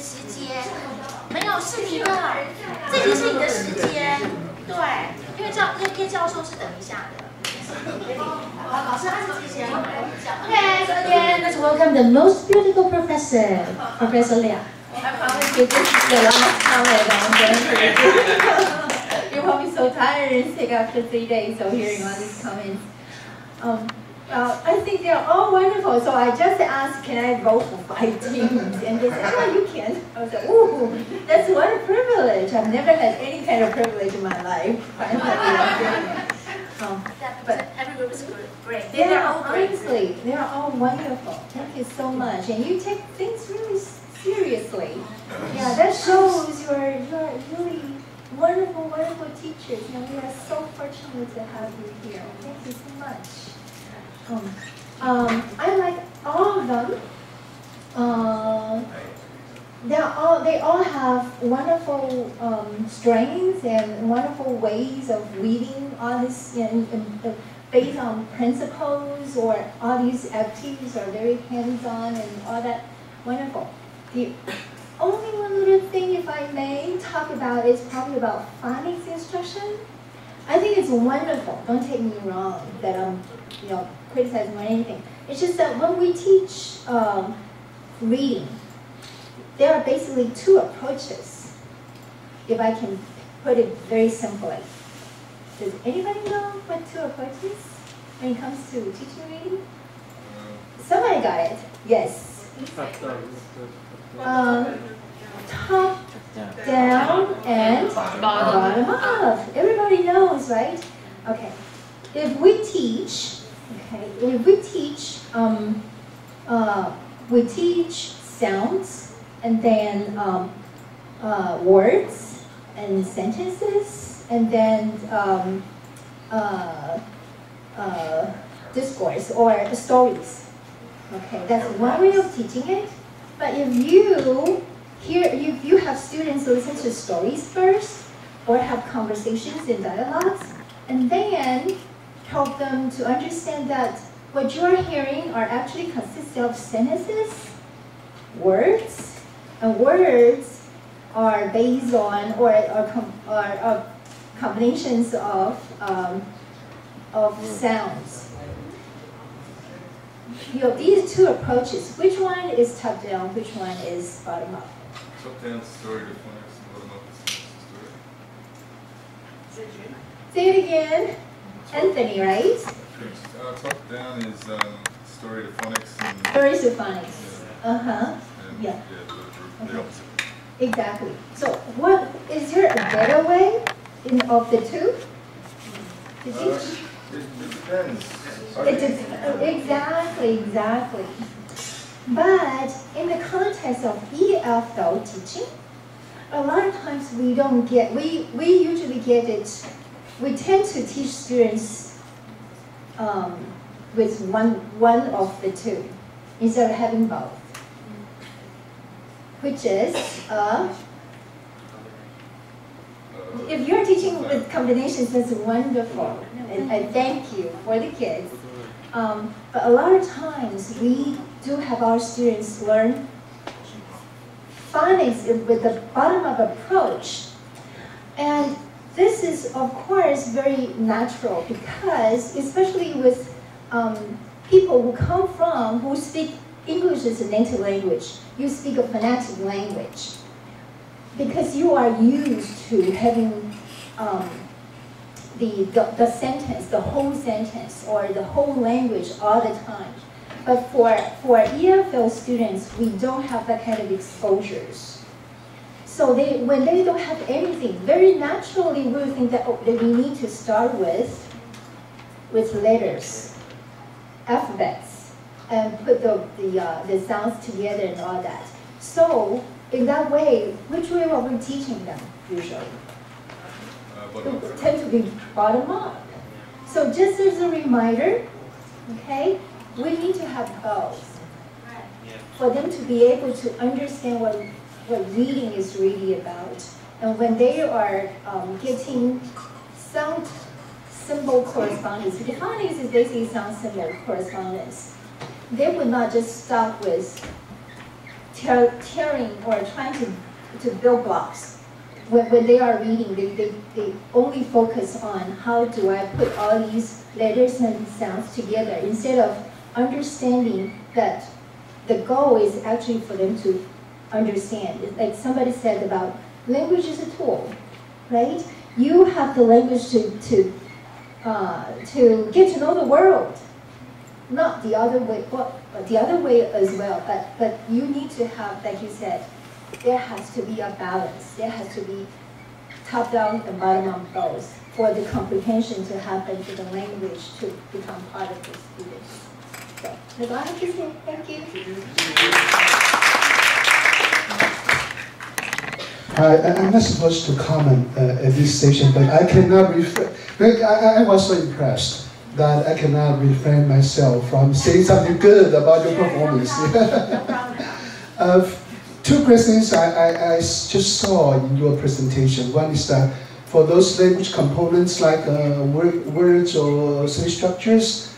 时间，没有是你的，这已经是你的时间，对，因为叶教授是等一下的。好，老师他是之前，Okay, so again, let's welcome the most beautiful professor, Professor Liang. I promise you this is the last comment I'm going to You're probably so tired and sick after 3 days of hearing all these comments. I think they're all wonderful. So I just asked, can I vote for 5 teams? And they said, oh, you can. I was like, ooh, that's what a privilege. I've never had any kind of privilege in my life. Finally, I'm doing it. But every group is great. They're all honestly, they're all wonderful. Thank you so much. And you take things really seriously. Yeah, that shows you're really wonderful, wonderful teachers. And we are so fortunate to have you here. Thank you so much. I like all of them. They all have wonderful strengths and wonderful ways of reading all this, based on principles, or all these activities are very hands-on and all that. Wonderful. The only one little thing, if I may talk about, is probably about phonics instruction. I think it's wonderful. Don't take me wrong that I'm, criticizing or anything. It's just that when we teach reading, there are basically 2 approaches, if I can put it very simply. Does anybody know what 2 approaches when it comes to teaching reading? Somebody got it. Yes. Top down and bottom up. Everybody knows, right? Okay. If we teach sounds, and then words and sentences, and then discourse or stories. Okay, that's one way of teaching it. But if you have students listen to stories first, or have conversations and dialogues, and then help them to understand that what you're hearing are actually consist of sentences, words, and words are based on or combinations of sounds. These 2 approaches, which one is top down, which one is bottom up? Top down story to phonics and bottom up is story. Say it again. Anthony, right? Top down is story to phonics and Stories to phonics. Yeah. Yeah. The opposite. Exactly. So, what is there a better way of the 2 to teach? It depends. Exactly. But in the context of EFL teaching, a lot of times we don't get. We usually get it. We tend to teach students with one of the 2 instead of having both, which is if you're teaching with combinations, that's wonderful, and I thank you for the kids. But a lot of times we do have our students learn phonics with the bottom-up approach, and this is, of course, very natural because, especially with people who speak English as a native language, you speak a phonetic language. Because you are used to having the sentence, the whole sentence, or the whole language all the time. But for EFL students, we don't have that kind of exposures. So when they don't have anything, very naturally we'll think that, that we need to start with letters, alphabets, and put the sounds together and all that. So in that way, which way are we teaching them usually? It tends to be bottom up. So just as a reminder, okay, we need to have both for them to be able to understand what reading is really about. And when they are getting sound symbol correspondence, phonics is basically sound symbol correspondence. They would not just stop with tearing or trying to build blocks. When they are reading, they only focus on how do I put all these letters and sounds together instead of understanding that the goal is actually for them to understand. It's like somebody said about language is a tool, right? You have the language to get to know the world, not the other way. Well, the other way as well. But you need to have, like you said, there has to be a balance. There has to be top down and bottom up both for the comprehension to happen, for the language to become part of the students. So that's all I have to say. Thank you. I'm not supposed to comment at this session, but I cannot refrain. I was so impressed that I cannot refrain myself from saying something good about your performance. No problem. Two questions I just saw in your presentation. One is that for those language components like words or sentence structures,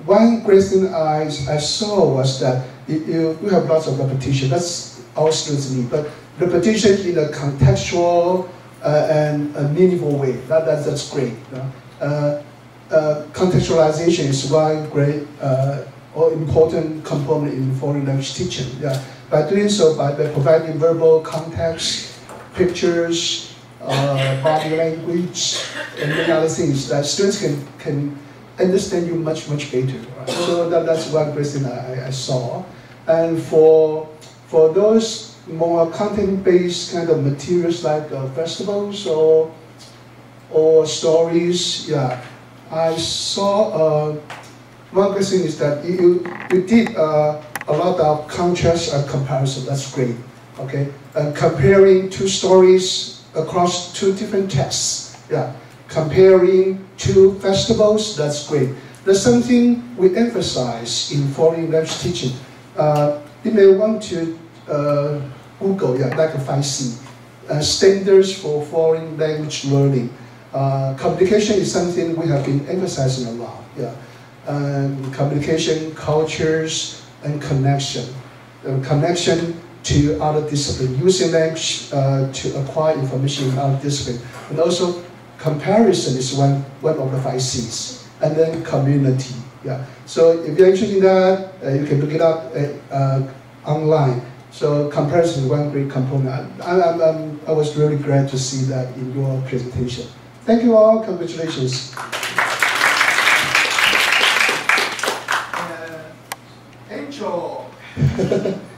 one question I saw was that you have lots of repetition. That's our students need, but repetition in a contextual and a meaningful way. That's great. Contextualization is one great or important component in foreign language teaching. Yeah. By doing so, by providing verbal context, pictures, body language, and many other things, that students can understand you much better. Right? So that's one question I saw. And for those more content-based kind of materials like festivals or stories, yeah, I saw one question is that you did a lot of contrast and comparison. That's great. Okay, comparing two stories across two different texts. Yeah, comparing two festivals. That's great. There's something we emphasize in foreign language teaching. You may want to Google, yeah, like a 5C, standards for foreign language learning. Communication is something we have been emphasizing a lot. Yeah, communication, cultures, and connection. Connection to other disciplines, using language to acquire information in other disciplines. And also, comparison is one of the 5 C's. And then community. Yeah. So if you're interested in that, you can look it up online. So comparison is one great component. I was really glad to see that in your presentation. Thank you all. Congratulations. Angel.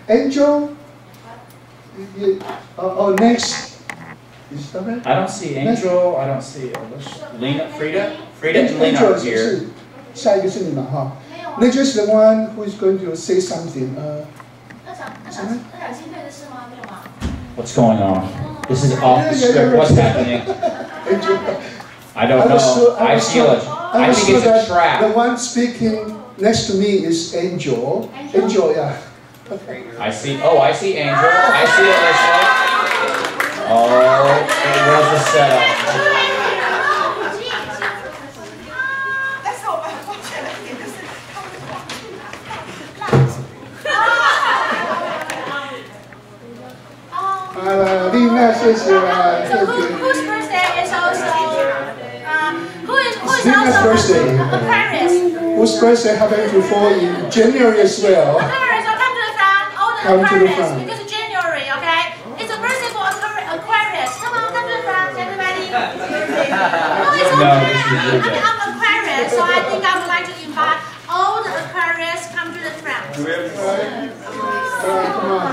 Angel? Next. Is that right? I don't see Angel. I don't see Lena, Frida and Lena are here. 下一个是你们哈。Angel is the one who is going to say something. What's going on? This is off the script. What's happening? I don't know. I feel it. I think it's a trap. The one speaking next to me is Angel. Angel, yeah. I see. Oh, I see Angel. I see Alyssa. Oh, it was a setup. Lina, 谢谢啦。 So whose birthday is also who is Lina's also birthday. Aquarius? Whose birthday happened to fall in January as well. Aquarius, so come to the front, all the Come to the Aquarius, front. because it's January, okay? It's a birthday for Aquarius. Come on, come to the front, everybody. Oh, it's No, okay. this is your day. I'm Aquarius, so I think I would like to invite all the Aquarius come to the front. Come on.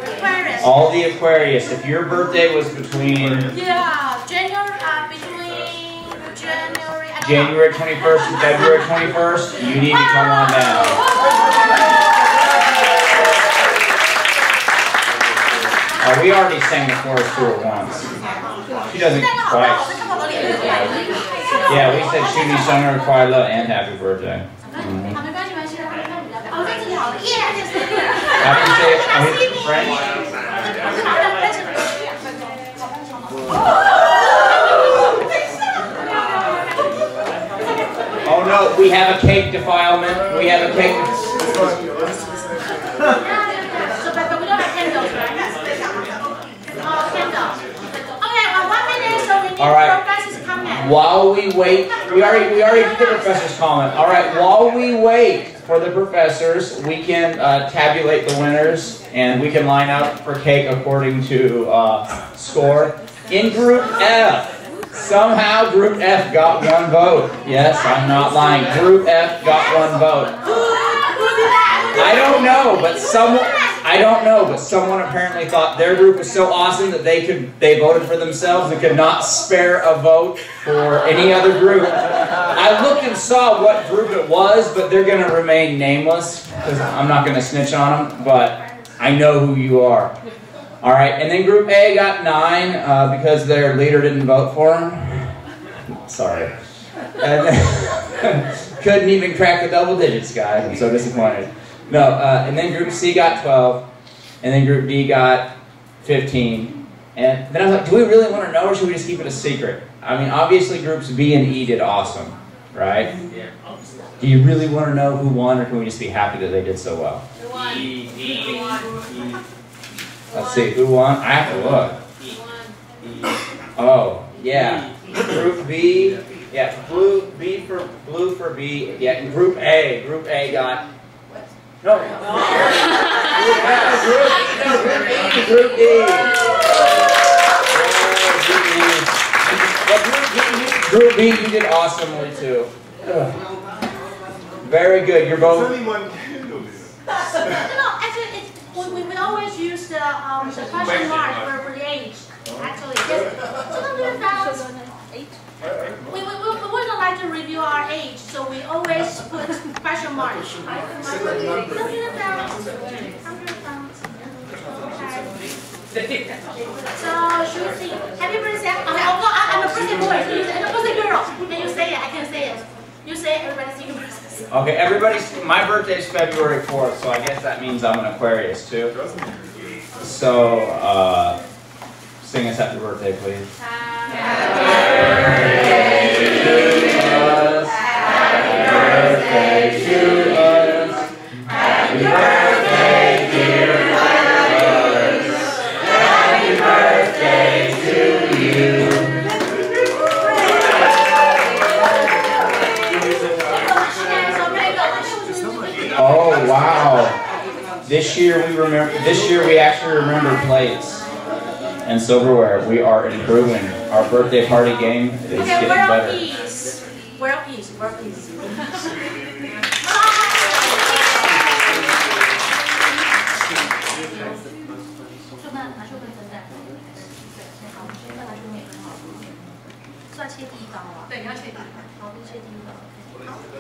Aquarius. All the Aquarius. If your birthday was between Yeah, between January. I don't know. January 21st and February 21st, you need to come on down. We already sang the chorus to her once. She doesn't twice. Yeah, we said Shuni Summer, Kwaila, and Happy Birthday. How do you say it in French? Oh no, we have a cake defilement. We have a cake. All right. Professor's comment. While we wait, we already did the professor's comment. All right. While we wait for the professors, we can tabulate the winners, and we can line up for cake according to score. In Group F, somehow Group F got 1 vote. Yes, I'm not lying. Group F got 1 vote. I don't know, but someone apparently thought their group was so awesome that they voted for themselves and could not spare a vote for any other group. I looked and saw what group it was, but they're going to remain nameless because I'm not going to snitch on them, but I know who you are. All right, and then Group A got 9 because their leader didn't vote for them. Sorry. And then, couldn't even crack the double digits, guys. I'm so disappointed. No, and then Group C got 12, and then Group D got 15. And then I was like, do we really want to know, or should we just keep it a secret? I mean, obviously Groups B and E did awesome, right? Yeah. Do you really want to know who won, or can we just be happy that they did so well? Who won? E. Let's see, who won? I have to look. Oh, yeah. Group B, yeah, blue for B. Yeah, and Group A got. No. Group D. Group B, you did awesomely too. Very good. You're both. There's only one candle here. No, actually, we always use the question mark for the age. Actually, we wouldn't like to review our age, so we always put question marks. 100 pounds. 100 pounds. Okay. So should we sing Happy Birthday? Okay, I'm a birthday boy. So you say, I'm a birthday girl. Can you say it? I can say it. You say it. Everybody sing your birthday. Okay, my birthday is February 4th, so I guess that means I'm an Aquarius too. So, sing us happy birthday, please. Happy birthday to us. Happy birthday, dear us. Happy birthday to you. Oh wow! This year we actually remember plates and silverware. We are improving. Our birthday party game is getting better. World peace.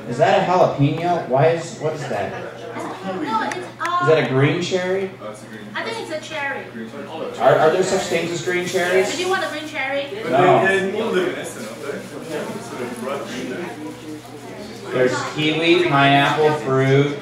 Is that a jalapeno? What is that? No, it's Is that a green cherry? I think it's a cherry. Are there such things as green cherries? Do you want a green cherry? No. There's kiwi, pineapple, fruit,